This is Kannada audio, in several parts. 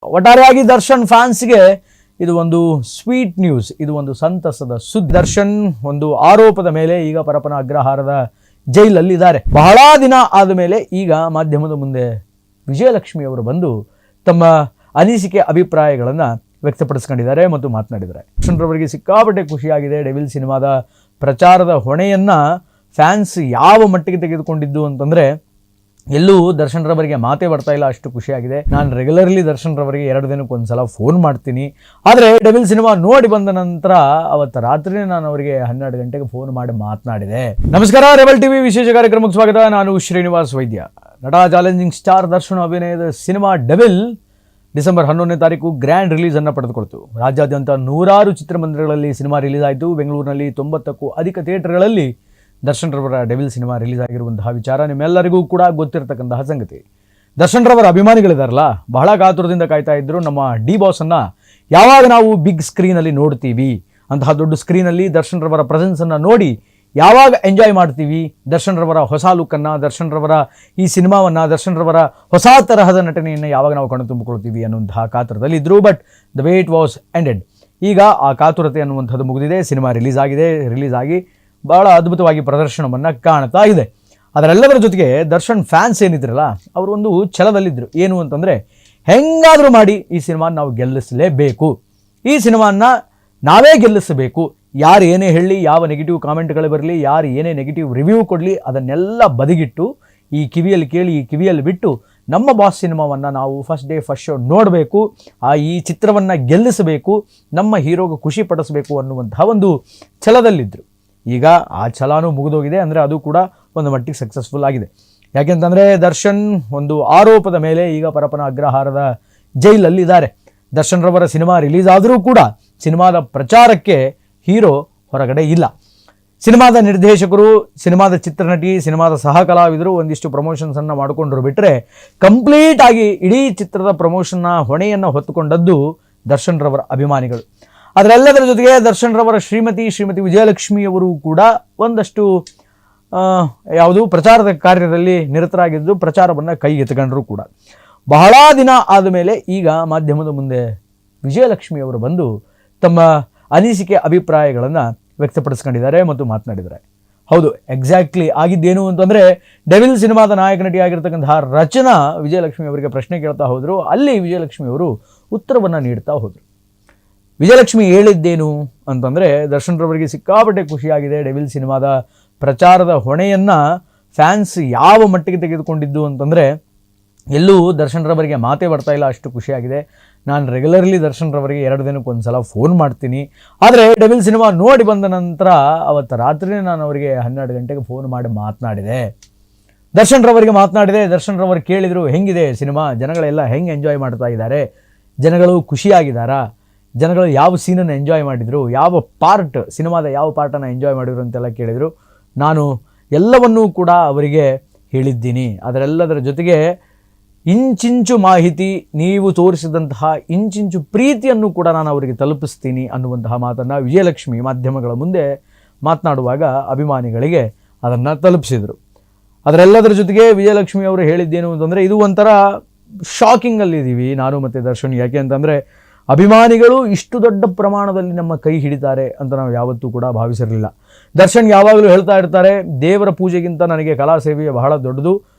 ಒಟ್ಟಾರೆಯಾಗಿ ದರ್ಶನ್ ಫ್ಯಾನ್ಸ್ಗೆ ಇದು ಒಂದು ಸ್ವೀಟ್ ನ್ಯೂಸ್, ಇದು ಒಂದು ಸಂತಸದ ಸುದ್ದಿ. ದರ್ಶನ್ ಒಂದು ಆರೋಪದ ಮೇಲೆ ಈಗ ಪರಪ್ಪನ ಅಗ್ರಹಾರದ ಜೈಲಲ್ಲಿದ್ದಾರೆ. ಬಹಳ ದಿನ ಆದ ಮೇಲೆ ಈಗ ಮಾಧ್ಯಮದ ಮುಂದೆ ವಿಜಯಲಕ್ಷ್ಮಿ ಅವರು ಬಂದು ತಮ್ಮ ಅನಿಸಿಕೆ ಅಭಿಪ್ರಾಯಗಳನ್ನು ವ್ಯಕ್ತಪಡಿಸ್ಕೊಂಡಿದ್ದಾರೆ ಮತ್ತು ಮಾತನಾಡಿದ್ದಾರೆ. ದರ್ಶನ್ ರವರಿಗೆ ಸಿಕ್ಕಾಪಟ್ಟೆ ಖುಷಿಯಾಗಿದೆ. ಡೆವಿಲ್ ಸಿನಿಮಾದ ಪ್ರಚಾರದ ಹೊಣೆಯನ್ನು ಫ್ಯಾನ್ಸ್ ಯಾವ ಮಟ್ಟಿಗೆ ತೆಗೆದುಕೊಂಡಿದ್ದು ಅಂತಂದರೆ ಎಲ್ಲೂ ದರ್ಶನ್ ರವರಿಗೆ ಮಾತೇ ಬರ್ತಾ ಇಲ್ಲ, ಅಷ್ಟು ಖುಷಿಯಾಗಿದೆ. ನಾನು ರೆಗ್ಯುಲರ್ಲಿ ದರ್ಶನ್ ರವರಿಗೆ 2 ದಿನಕ್ಕೆ ಒಂದ್ಸಲ ಫೋನ್ ಮಾಡ್ತೀನಿ. ಆದರೆ ಡೆವಿಲ್ ಸಿನಿಮಾ ನೋಡಿ ಬಂದ ನಂತರ ಅವತ್ತು ರಾತ್ರಿ ನಾನು ಅವರಿಗೆ 12 ಗಂಟೆಗೆ ಫೋನ್ ಮಾಡಿ ಮಾತನಾಡಿದೆ. ನಮಸ್ಕಾರ, ರೆಬಲ್ ಟಿವಿ ವಿಶೇಷ ಕಾರ್ಯಕ್ರಮಕ್ಕೆ ಸ್ವಾಗತ. ನಾನು ಶ್ರೀನಿವಾಸ್ ವೈದ್ಯ. ನಟ ಚಾಲೆಂಜಿಂಗ್ ಸ್ಟಾರ್ ದರ್ಶನ್ ಅಭಿನಯದ ಸಿನಿಮಾ ಡೆವಿಲ್ ಡಿಸೆಂಬರ್ 11ನೇ ತಾರೀಕು ಗ್ರ್ಯಾಂಡ್ ರಿಲೀಸನ್ನು ಪಡೆದುಕೊಳ್ತು. ರಾಜ್ಯಾದ್ಯಂತ 100 ಚಿತ್ರಮಂದಿರಗಳಲ್ಲಿ ಸಿನಿಮಾ ರಿಲೀಸ್ ಆಯಿತು. ಬೆಂಗಳೂರಿನಲ್ಲಿ 90ಕ್ಕೂ ಅಧಿಕ ಥಿಯೇಟರ್ಗಳಲ್ಲಿ ದರ್ಶನ್ ರವರ ಡೆವಿಲ್ ಸಿನಿಮಾ ರಿಲೀಸ್ ಆಗಿರುವಂತಹ ವಿಚಾರ ನಿಮ್ಮೆಲ್ಲರಿಗೂ ಕೂಡ ಗೊತ್ತಿರತಕ್ಕಂತಹ ಸಂಗತಿ. ದರ್ಶನ್ ರವರ ಅಭಿಮಾನಿಗಳಿದಾರಲ್ಲ, ಬಹಳ ಕಾತುರದಿಂದ ಕಾಯ್ತಾ ಇದ್ರು ನಮ್ಮ ಡಿ ಬಾಸನ್ನು ಯಾವಾಗ ನಾವು ಬಿಗ್ ಸ್ಕ್ರೀನಲ್ಲಿ ನೋಡ್ತೀವಿ, ಅಂತಹ ದೊಡ್ಡ ಸ್ಕ್ರೀನಲ್ಲಿ ದರ್ಶನ್ ರವರ ಪ್ರೆಸೆನ್ಸನ್ನು ನೋಡಿ ಯಾವಾಗ ಎಂಜಾಯ್ ಮಾಡ್ತೀವಿ, ದರ್ಶನ್ ರವರ ಹೊಸ ಲುಕ್ಕನ್ನು, ದರ್ಶನ್ ರವರ ಈ ಸಿನಿಮಾವನ್ನು, ದರ್ಶನ್ ರವರ ಹೊಸ ತರಹದ ನಟನೆಯನ್ನು ಯಾವಾಗ ನಾವು ಕಣ್ಣು ತುಂಬಿಕೊಳ್ತೀವಿ ಅನ್ನುವಂತಹ ಕಾತುರದಲ್ಲಿ ಇದ್ರು. But the wait was ended. ಈಗ ಆ ಕಾತುರತೆ ಅನ್ನುವಂಥದ್ದು ಮುಗಿದಿದೆ. ಸಿನಿಮಾ ರಿಲೀಸ್ ಆಗಿ ಬಹಳ ಅದ್ಭುತವಾಗಿ ಪ್ರದರ್ಶನವನ್ನು ಕಾಣ್ತಾ ಇದೆ. ಅದರೆಲ್ಲದರ ಜೊತೆಗೆ ದರ್ಶನ್ ಫ್ಯಾನ್ಸ್ ಏನಿದ್ರಲ್ಲ, ಅವರು ಒಂದು ಛಲದಲ್ಲಿದ್ದರು. ಏನು ಅಂತಂದರೆ, ಹೆಂಗಾದರೂ ಮಾಡಿ ಈ ಸಿನಿಮಾನ ನಾವು ಗೆಲ್ಲಿಸಲೇಬೇಕು, ಈ ಸಿನಿಮಾನ ನಾವೇ ಗೆಲ್ಲಿಸಬೇಕು. ಯಾರು ಏನೇ ಹೇಳಲಿ, ಯಾವ ನೆಗೆಟಿವ್ ಕಾಮೆಂಟ್ಗಳು ಬರಲಿ, ಯಾರು ಏನೇ ನೆಗೆಟಿವ್ ರಿವ್ಯೂ ಕೊಡಲಿ, ಅದನ್ನೆಲ್ಲ ಬದಿಗಿಟ್ಟು ಈ ಕಿವಿಯಲ್ಲಿ ಕೇಳಿ ಈ ಕಿವಿಯಲ್ಲಿ ಬಿಟ್ಟು ನಮ್ಮ ಬಾಸ್ ಸಿನಿಮಾವನ್ನು ನಾವು ಫಸ್ಟ್ ಡೇ ಫಸ್ಟ್ ಶೋ ನೋಡಬೇಕು, ಈ ಚಿತ್ರವನ್ನು ಗೆಲ್ಲಿಸಬೇಕು, ನಮ್ಮ ಹೀರೋಗೆ ಖುಷಿ ಪಡಿಸಬೇಕು ಅನ್ನುವಂತಹ ಒಂದು ಛಲದಲ್ಲಿದ್ದರು. ಈಗ ಆ ಛಲನೂ ಮುಗಿದೋಗಿದೆ. ಅಂದರೆ ಅದು ಕೂಡ ಒಂದು ಮಟ್ಟಿಗೆ ಸಕ್ಸಸ್ಫುಲ್ ಆಗಿದೆ. ಯಾಕೆಂತಂದರೆ ದರ್ಶನ್ ಒಂದು ಆರೋಪದ ಮೇಲೆ ಈಗ ಪರಪ್ಪನ ಅಗ್ರಹಾರದ ಜೈಲಲ್ಲಿದ್ದಾರೆ. ದರ್ಶನ್ ರವರ ಸಿನಿಮಾ ರಿಲೀಸ್ ಆದರೂ ಕೂಡ ಸಿನಿಮಾದ ಪ್ರಚಾರಕ್ಕೆ ಹೀರೋ ಹೊರಗಡೆ ಇಲ್ಲ. ಸಿನಿಮಾದ ನಿರ್ದೇಶಕರು, ಸಿನಿಮಾದ ಚಿತ್ರನಟಿ, ಸಿನಿಮಾದ ಸಹ ಕಲಾವಿದರು ಒಂದಿಷ್ಟು ಪ್ರಮೋಷನ್ಸನ್ನು ಮಾಡಿಕೊಂಡ್ರು ಬಿಟ್ಟರೆ ಕಂಪ್ಲೀಟ್ ಆಗಿ ಇಡೀ ಚಿತ್ರದ ಪ್ರಮೋಷನ್ನ ಹೊಣೆಯನ್ನು ಹೊತ್ತುಕೊಂಡದ್ದು ದರ್ಶನ್ ರವರ ಅಭಿಮಾನಿಗಳು. ಅದರೆಲ್ಲದರ ಜೊತೆಗೆ ದರ್ಶನ್ ರವರ ಶ್ರೀಮತಿ ವಿಜಯಲಕ್ಷ್ಮಿಯವರು ಕೂಡ ಒಂದಷ್ಟು ಪ್ರಚಾರದ ಕಾರ್ಯದಲ್ಲಿ ನಿರತರಾಗಿದ್ದು ಪ್ರಚಾರವನ್ನು ಕೈಗೆತ್ತಿಕೊಂಡರು ಕೂಡ. ಬಹಳ ದಿನ ಆದ ಮೇಲೆ ಈಗ ಮಾಧ್ಯಮದ ಮುಂದೆ ವಿಜಯಲಕ್ಷ್ಮಿಯವರು ಬಂದು ತಮ್ಮ ಅನಿಸಿಕೆ ಅಭಿಪ್ರಾಯಗಳನ್ನು ವ್ಯಕ್ತಪಡಿಸ್ಕೊಂಡಿದ್ದಾರೆ ಮತ್ತು ಮಾತನಾಡಿದ್ದಾರೆ. ಹೌದು, ಎಕ್ಸಾಕ್ಟ್ಲಿ ಆಗಿದ್ದೇನು ಅಂತಂದರೆ, ಡೆವಿಲ್ ಸಿನಿಮಾದ ನಾಯಕ ನಟಿಯಾಗಿರ್ತಕ್ಕಂತಹ ರಚನಾ ವಿಜಯಲಕ್ಷ್ಮಿ ಅವರಿಗೆ ಪ್ರಶ್ನೆ ಕೇಳ್ತಾ ಹೋದರು. ಅಲ್ಲಿ ವಿಜಯಲಕ್ಷ್ಮಿಯವರು ಉತ್ತರವನ್ನು ನೀಡ್ತಾ ಹೋದರು. ವಿಜಯಲಕ್ಷ್ಮಿ ಹೇಳಿದ್ದೇನು ಅಂತಂದರೆ, ದರ್ಶನ್ ರವರಿಗೆ ಸಿಕ್ಕಾಪಟ್ಟೆ ಖುಷಿಯಾಗಿದೆ. ಡೆವಿಲ್ ಸಿನಿಮಾದ ಪ್ರಚಾರದ ಹೊಣೆಯನ್ನು ಫ್ಯಾನ್ಸ್ ಯಾವ ಮಟ್ಟಿಗೆ ತೆಗೆದುಕೊಂಡಿದ್ದು ಅಂತಂದರೆ ಎಲ್ಲೂ ದರ್ಶನ್ ರವರಿಗೆ ಮಾತೇ ಬರ್ತಾ ಇಲ್ಲ, ಅಷ್ಟು ಖುಷಿಯಾಗಿದೆ. ನಾನು ರೆಗ್ಯುಲರ್ಲಿ ದರ್ಶನ್ ರವರಿಗೆ 2 ದಿನಕ್ಕೆ ಒಂದ್ಸಲ ಫೋನ್ ಮಾಡ್ತೀನಿ. ಆದರೆ ಡೆವಿಲ್ ಸಿನಿಮಾ ನೋಡಿ ಬಂದ ನಂತರ ಅವತ್ತು ರಾತ್ರಿ ನಾನು ಅವರಿಗೆ 12 ಗಂಟೆಗೆ ಫೋನ್ ಮಾಡಿ ಮಾತನಾಡಿದೆ. ದರ್ಶನ್ ರವರಿಗೆ ಮಾತನಾಡಿದೆ. ದರ್ಶನ್ ರವರು ಕೇಳಿದರು, ಹೆಂಗಿದೆ ಸಿನಿಮಾ, ಜನಗಳೆಲ್ಲ ಹೆಂಗೆ ಎಂಜಾಯ್ ಮಾಡ್ತಾ ಇದ್ದಾರೆ, ಜನಗಳು ಖುಷಿಯಾಗಿದ್ದಾರಾ, ಜನಗಳು ಯಾವ ಸೀನನ್ನು ಎಂಜಾಯ್ ಮಾಡಿದರು, ಯಾವ ಪಾರ್ಟ್, ಸಿನಿಮಾದ ಯಾವ ಪಾರ್ಟನ್ನು ಎಂಜಾಯ್ ಮಾಡಿದರು ಅಂತೆಲ್ಲ ಕೇಳಿದರು. ನಾನು ಎಲ್ಲವನ್ನೂ ಕೂಡ ಅವರಿಗೆ ಹೇಳಿದ್ದೀನಿ. ಅದರೆಲ್ಲದರ ಜೊತೆಗೆ ಇಂಚಿಂಚು ಮಾಹಿತಿ, ನೀವು ತೋರಿಸಿದಂತಹ ಇಂಚಿಂಚು ಪ್ರೀತಿಯನ್ನು ಕೂಡ ನಾನು ಅವರಿಗೆ ತಲುಪಿಸ್ತೀನಿ ಅನ್ನುವಂತಹ ಮಾತನ್ನು ವಿಜಯಲಕ್ಷ್ಮಿ ಮಾಧ್ಯಮಗಳ ಮುಂದೆ ಮಾತನಾಡುವಾಗ ಅಭಿಮಾನಿಗಳಿಗೆ ಅದನ್ನು ತಲುಪಿಸಿದರು. ಅದರೆಲ್ಲದರ ಜೊತೆಗೆ ವಿಜಯಲಕ್ಷ್ಮಿ ಅವರು ಹೇಳಿದ್ದೇನು ಅಂತಂದರೆ, ಇದು ಒಂಥರ ಶಾಕಿಂಗಲ್ಲಿದ್ದೀವಿ ನಾನು ಮತ್ತು ದರ್ಶನ್. ಯಾಕೆ ಅಂತಂದರೆ ಅಭಿಮಾನಿಗಳು ಇಷ್ಟು ದೊಡ್ಡ ಪ್ರಮಾಣದಲ್ಲಿ ನಮ್ಮ ಕೈ ಹಿಡಿತಾರೆ ಅಂತ ನಾವು ಯಾವತ್ತೂ ಕೂಡ ಭಾವಿಸಿರಲಿಲ್ಲ. ದರ್ಶನ್ ಯಾವಾಗಲೂ ಹೇಳ್ತಾ ಇರ್ತಾರೆ, ದೇವರ ಪೂಜೆಗಿಂತ ನನಗೆ ಕಲಾ ಸೇವೆ ಬಹಳ ದೊಡ್ಡದು,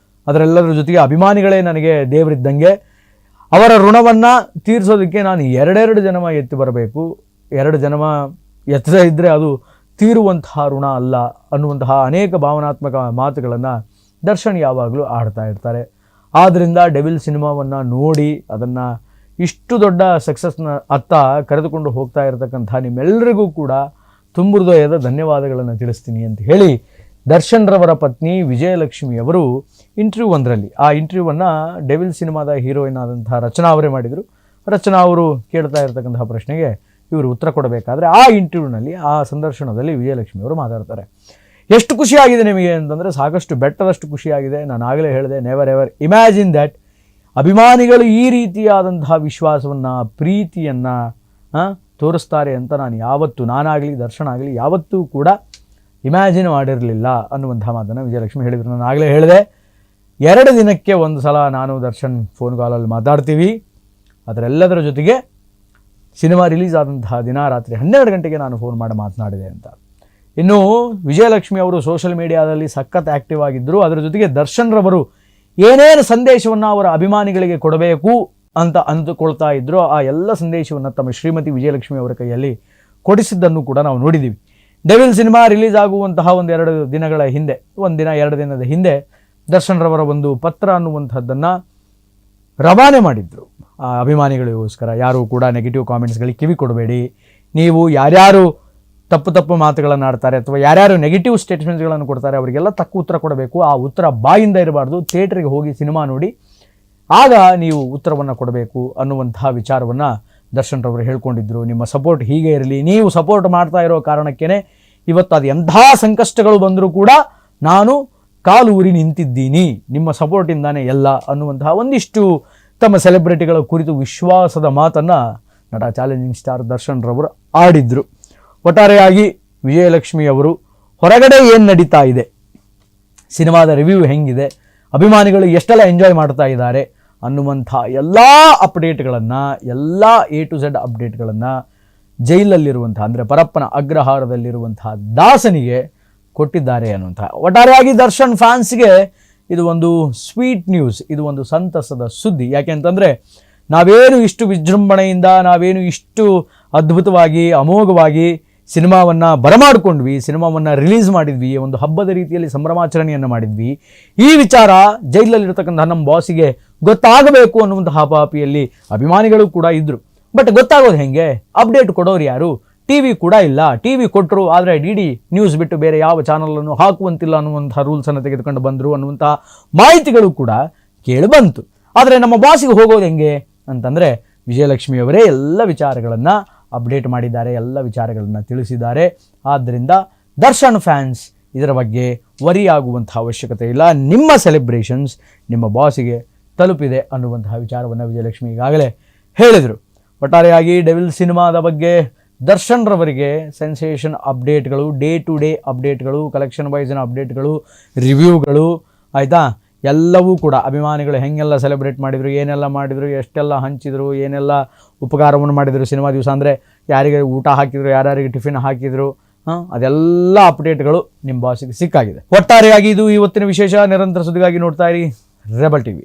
ಅದರೆಲ್ಲದರ ಜೊತೆಗೆ ಅಭಿಮಾನಿಗಳೇ ನನಗೆ ದೇವರಿದ್ದಂಗೆ, ಅವರ ಋಣವನ್ನು ತೀರಿಸೋದಕ್ಕೆ ನಾನು 2 ಜನ್ಮ ಎತ್ತಿ ಬರಬೇಕು, 2 ಜನ್ಮ ಎತ್ತದೇ ಇದ್ದರೆ ಅದು ತೀರುವಂತಹ ಋಣ ಅಲ್ಲ ಅನ್ನುವಂತಹ ಅನೇಕ ಭಾವನಾತ್ಮಕ ಮಾತುಗಳನ್ನು ದರ್ಶನ್ ಯಾವಾಗಲೂ ಆಡ್ತಾ ಇರ್ತಾರೆ. ಆದ್ದರಿಂದ ಡೆವಿಲ್ ಸಿನಿಮಾವನ್ನು ನೋಡಿ ಅದನ್ನು ಇಷ್ಟು ದೊಡ್ಡ ಸಕ್ಸಸ್ನ ಅತ್ತ ಕರೆದುಕೊಂಡು ಹೋಗ್ತಾ ಇರತಕ್ಕಂಥ ನಿಮ್ಮೆಲ್ಲರಿಗೂ ಕೂಡ ತುಂಬು ಹೃದಯದ ಧನ್ಯವಾದಗಳನ್ನು ತಿಳಿಸ್ತೀನಿ ಅಂತ ಹೇಳಿ ದರ್ಶನ್ ರವರ ಪತ್ನಿ ವಿಜಯಲಕ್ಷ್ಮಿಯವರು ಇಂಟರ್ವ್ಯೂ ಒಂದರಲ್ಲಿ, ಆ ಇಂಟರ್ವ್ಯೂವನ್ನು ಡೆವಿಲ್ ಸಿನಿಮಾದ ಹೀರೋಯಿನ್ ಆದಂತಹ ರಚನಾ ಅವರೇ ಮಾಡಿದರು. ರಚನಾ ಅವರು ಕೇಳ್ತಾ ಇರತಕ್ಕಂತಹ ಪ್ರಶ್ನೆಗೆ ಇವರು ಉತ್ತರ ಕೊಡಬೇಕಾದ್ರೆ ಆ ಇಂಟರ್ವ್ಯೂನಲ್ಲಿ, ಆ ಸಂದರ್ಶನದಲ್ಲಿ ವಿಜಯಲಕ್ಷ್ಮಿಯವರು ಮಾತಾಡ್ತಾರೆ. ಎಷ್ಟು ಖುಷಿಯಾಗಿದೆ ನಿಮಗೆ ಅಂತಂದರೆ ಸಾಕಷ್ಟು ಬೆಟ್ಟದಷ್ಟು ಖುಷಿಯಾಗಿದೆ. ನಾನು ಆಗಲೇ ಹೇಳಿದೆ, ನೆವರ್ ಎವರ್ ಇಮ್ಯಾಜಿನ್ ದ್ಯಾಟ್ ಅಭಿಮಾನಿಗಳು ಈ ರೀತಿಯಾದಂತಹ ವಿಶ್ವಾಸವನ್ನು, ಪ್ರೀತಿಯನ್ನು ತೋರಿಸ್ತಾರೆ ಅಂತ ನಾನಾಗಲಿ ದರ್ಶನ್ ಆಗಲಿ ಯಾವತ್ತೂ ಕೂಡ ಇಮ್ಯಾಜಿನ್ ಮಾಡಿರಲಿಲ್ಲ ಅನ್ನುವಂಥ ಮಾತನ್ನು ವಿಜಯಲಕ್ಷ್ಮಿ ಹೇಳಿದರು. ನಾನು ಆಗಲೇ ಹೇಳಿದೆ, 2 ದಿನಕ್ಕೆ ಒಂದು ಸಲ ನಾನು ದರ್ಶನ್ ಫೋನ್ ಕಾಲಲ್ಲಿ ಮಾತಾಡ್ತೀವಿ. ಅದರೆಲ್ಲದರ ಜೊತೆಗೆ ಸಿನಿಮಾ ರಿಲೀಸ್ ಆದಂತಹ ದಿನ ರಾತ್ರಿ 12 ಗಂಟೆಗೆ ನಾನು ಫೋನ್ ಮಾಡಿ ಮಾತನಾಡಿದೆ ಅಂತ. ಇನ್ನು ವಿಜಯಲಕ್ಷ್ಮಿ ಅವರು ಸೋಷಿಯಲ್ ಮೀಡಿಯಾದಲ್ಲಿ ಸಖತ್ ಆ್ಯಕ್ಟಿವ್ ಆಗಿದ್ದರು. ಅದರ ಜೊತೆಗೆ ದರ್ಶನ್ ರವರು ಏನೇನು ಸಂದೇಶವನ್ನು ಅವರ ಅಭಿಮಾನಿಗಳಿಗೆ ಕೊಡಬೇಕು ಅಂತ ಅಂದುಕೊಳ್ತಾ ಇದ್ರು, ಆ ಎಲ್ಲ ಸಂದೇಶವನ್ನು ತಮ್ಮ ಶ್ರೀಮತಿ ವಿಜಯಲಕ್ಷ್ಮಿ ಅವರ ಕೈಯಲ್ಲಿ ಕೊಡಿಸಿದ್ದನ್ನು ಕೂಡ ನಾವು ನೋಡಿದ್ದೀವಿ. ಡೆವಿಲ್ ಸಿನಿಮಾ ರಿಲೀಸ್ ಆಗುವಂತಹ 1-2 ದಿನಗಳ ಹಿಂದೆ, 1 ದಿನ 2 ದಿನದ ಹಿಂದೆ ದರ್ಶನ್ ರವರ ಒಂದು ಪತ್ರ ಅನ್ನುವಂಥದ್ದನ್ನು ರವಾನೆ ಮಾಡಿದ್ರು ಆ ಅಭಿಮಾನಿಗಳಿಗೋಸ್ಕರ. ಯಾರು ಕೂಡ ನೆಗೆಟಿವ್ ಕಾಮೆಂಟ್ಸ್ಗಳಿಗೆ ಕಿವಿ ಕೊಡಬೇಡಿ, ನೀವು ಯಾರ್ಯಾರು ತಪ್ಪು ಮಾತುಗಳನ್ನು ಆಡ್ತಾರೆ ಅಥವಾ ಯಾರ್ಯಾರು ನೆಗೆಟಿವ್ ಸ್ಟೇಟ್ಮೆಂಟ್ಸ್ಗಳನ್ನು ಕೊಡ್ತಾರೆ ಅವರಿಗೆಲ್ಲ ತಕ್ಕ ಉತ್ತರ ಕೊಡಬೇಕು. ಆ ಉತ್ತರ ಬಾಯಿಂದ ಇರಬಾರ್ದು, ಥಿಯೇಟ್ರಿಗೆ ಹೋಗಿ ಸಿನಿಮಾ ನೋಡಿ ಆಗ ನೀವು ಉತ್ತರವನ್ನು ಕೊಡಬೇಕು ಅನ್ನುವಂತಹ ವಿಚಾರವನ್ನು ದರ್ಶನ್ ರವರು ಹೇಳ್ಕೊಂಡಿದ್ರು. ನಿಮ್ಮ ಸಪೋರ್ಟ್ ಹೀಗೆ ಇರಲಿ, ನೀವು ಸಪೋರ್ಟ್ ಮಾಡ್ತಾ ಇರೋ ಕಾರಣಕ್ಕೇ ಇವತ್ತು ಅದು ಎಂಥ ಸಂಕಷ್ಟಗಳು ಬಂದರೂ ಕೂಡ ನಾನು ಕಾಲು ಊರಿ ನಿಂತಿದ್ದೀನಿ, ನಿಮ್ಮ ಸಪೋರ್ಟಿಂದಾನೇ ಎಲ್ಲ ಅನ್ನುವಂತಹ ಒಂದಿಷ್ಟು ತಮ್ಮ ಸೆಲೆಬ್ರಿಟಿಗಳ ಕುರಿತು ವಿಶ್ವಾಸದ ಮಾತನ್ನು ನಟ ಚಾಲೆಂಜಿಂಗ್ ಸ್ಟಾರ್ ದರ್ಶನ್ ರವರು ಆಡಿದ್ರು. ಒಟ್ಟಾರೆಯಾಗಿ ವಿಜಯಲಕ್ಷ್ಮಿ ಅವರು ಹೊರಗಡೆ ಏನು ನಡೀತಾ ಇದೆ, ಸಿನಿಮಾದ ರಿವ್ಯೂ ಹೆಂಗಿದೆ, ಅಭಿಮಾನಿಗಳು ಎಷ್ಟೆಲ್ಲ ಎಂಜಾಯ್ ಮಾಡ್ತಾ ಇದ್ದಾರೆ ಅನ್ನುವಂಥ ಎಲ್ಲ ಅಪ್ಡೇಟ್ಗಳನ್ನು, ಎಲ್ಲ A to Z ಅಪ್ಡೇಟ್ಗಳನ್ನು ಜೈಲಲ್ಲಿರುವಂಥ ಅಂದರೆ ಪರಪ್ಪನ ಅಗ್ರಹಾರದಲ್ಲಿರುವಂತಹ ದಾಸನಿಗೆ ಕೊಟ್ಟಿದ್ದಾರೆ ಅನ್ನುವಂಥ. ಒಟ್ಟಾರೆಯಾಗಿ ದರ್ಶನ್ ಫ್ಯಾನ್ಸ್ಗೆ ಇದು ಒಂದು ಸ್ವೀಟ್ ನ್ಯೂಸ್, ಇದು ಒಂದು ಸಂತಸದ ಸುದ್ದಿ. ಯಾಕೆ ಅಂತಂದರೆ ನಾವೇನು ಇಷ್ಟು ವಿಜೃಂಭಣೆಯಿಂದ, ನಾವೇನು ಇಷ್ಟು ಅದ್ಭುತವಾಗಿ ಅಮೋಘವಾಗಿ ಸಿನಿಮಾವನ್ನು ಬರಮಾಡಿಕೊಂಡ್ವಿ, ಸಿನಿಮಾವನ್ನು ರಿಲೀಸ್ ಮಾಡಿದ್ವಿ, ಒಂದು ಹಬ್ಬದ ರೀತಿಯಲ್ಲಿ ಸಂಭ್ರಮಾಚರಣೆಯನ್ನು ಮಾಡಿದ್ವಿ. ಈ ವಿಚಾರ ಜೈಲಲ್ಲಿರ್ತಕ್ಕಂಥ ನಮ್ಮ ಬಾಸಿಗೆ ಗೊತ್ತಾಗಬೇಕು ಅನ್ನುವಂಥ ಹಾಪಾಪಿಯಲ್ಲಿ ಅಭಿಮಾನಿಗಳು ಕೂಡ ಇದ್ದರು. ಬಟ್ ಗೊತ್ತಾಗೋದು ಹೆಂಗೆ? ಅಪ್ಡೇಟ್ ಕೊಡೋರು ಯಾರು? TV ಕೂಡ ಇಲ್ಲ. TV ಕೊಟ್ಟರು, ಆದರೆ DD ನ್ಯೂಸ್ ಬಿಟ್ಟು ಬೇರೆ ಯಾವ ಚಾನಲನ್ನು ಹಾಕುವಂತಿಲ್ಲ ಅನ್ನುವಂಥ ರೂಲ್ಸನ್ನು ತೆಗೆದುಕೊಂಡು ಬಂದರು ಅನ್ನುವಂಥ ಮಾಹಿತಿಗಳು ಕೂಡ ಕೇಳಿಬಂತು. ಆದರೆ ನಮ್ಮ ಬಾಸಿಗೆ ಹೋಗೋದು ಹೆಂಗೆ ಅಂತಂದರೆ ವಿಜಯಲಕ್ಷ್ಮಿಯವರೇ ಎಲ್ಲ ವಿಚಾರಗಳನ್ನು ಅಪ್ಡೇಟ್ ಮಾಡಿದ್ದಾರೆ, ಎಲ್ಲ ವಿಚಾರಗಳನ್ನು ತಿಳಿಸಿದ್ದಾರೆ. ಆದ್ದರಿಂದ ದರ್ಶನ್ ಫ್ಯಾನ್ಸ್ ಇದರ ಬಗ್ಗೆ ವರಿ ಆಗುವಂಥ ಅವಶ್ಯಕತೆ ಇಲ್ಲ. ನಿಮ್ಮ ಸೆಲೆಬ್ರೇಷನ್ಸ್ ನಿಮ್ಮ ಬಾಸಿಗೆ ತಲುಪಿದೆ ಅನ್ನುವಂತಹ ವಿಚಾರವನ್ನು ವಿಜಯಲಕ್ಷ್ಮಿ ಈಗಾಗಲೇ ಹೇಳಿದರು. ಒಟ್ಟಾರೆಯಾಗಿ ಡೆವಿಲ್ ಸಿನಿಮಾದ ಬಗ್ಗೆ ದರ್ಶನ್ ರವರಿಗೆ ಸೆನ್ಸೇಷನ್ ಅಪ್ಡೇಟ್ಗಳು, ಡೇ ಟು ಡೇ ಅಪ್ಡೇಟ್ಗಳು, ಕಲೆಕ್ಷನ್ ವೈಸಿನ ಅಪ್ಡೇಟ್ಗಳು, ರಿವ್ಯೂಗಳು, ಆಯಿತಾ, ಎಲ್ಲವೂ ಕೂಡ ಅಭಿಮಾನಿಗಳು ಹೆಂಗೆಲ್ಲ ಸೆಲೆಬ್ರೇಟ್ ಮಾಡಿದರು, ಏನೆಲ್ಲ ಮಾಡಿದರು, ಎಷ್ಟೆಲ್ಲ ಹಂಚಿದರು, ಏನೆಲ್ಲ ಉಪಕಾರವನ್ನು ಮಾಡಿದರು ಸಿನಿಮಾ ದಿವಸ, ಅಂದರೆ ಯಾರಿಗೆ ಊಟ ಹಾಕಿದರು, ಯಾರ್ಯಾರಿಗೆ ಟಿಫಿನ್ ಹಾಕಿದರು, ಅದೆಲ್ಲ ಅಪ್ಡೇಟ್ಗಳು ನಿಮ್ಮ ಬಾಸಿಗೆ ಸಿಕ್ಕಾಗಿದೆ. ಒಟ್ಟಾರೆಯಾಗಿ ಇದು ಇವತ್ತಿನ ವಿಶೇಷ. ನಿರಂತರ ಸುದ್ದಿಗಾಗಿ ನೋಡ್ತಾ ಇರಿ ರೆಬಲ್ TV.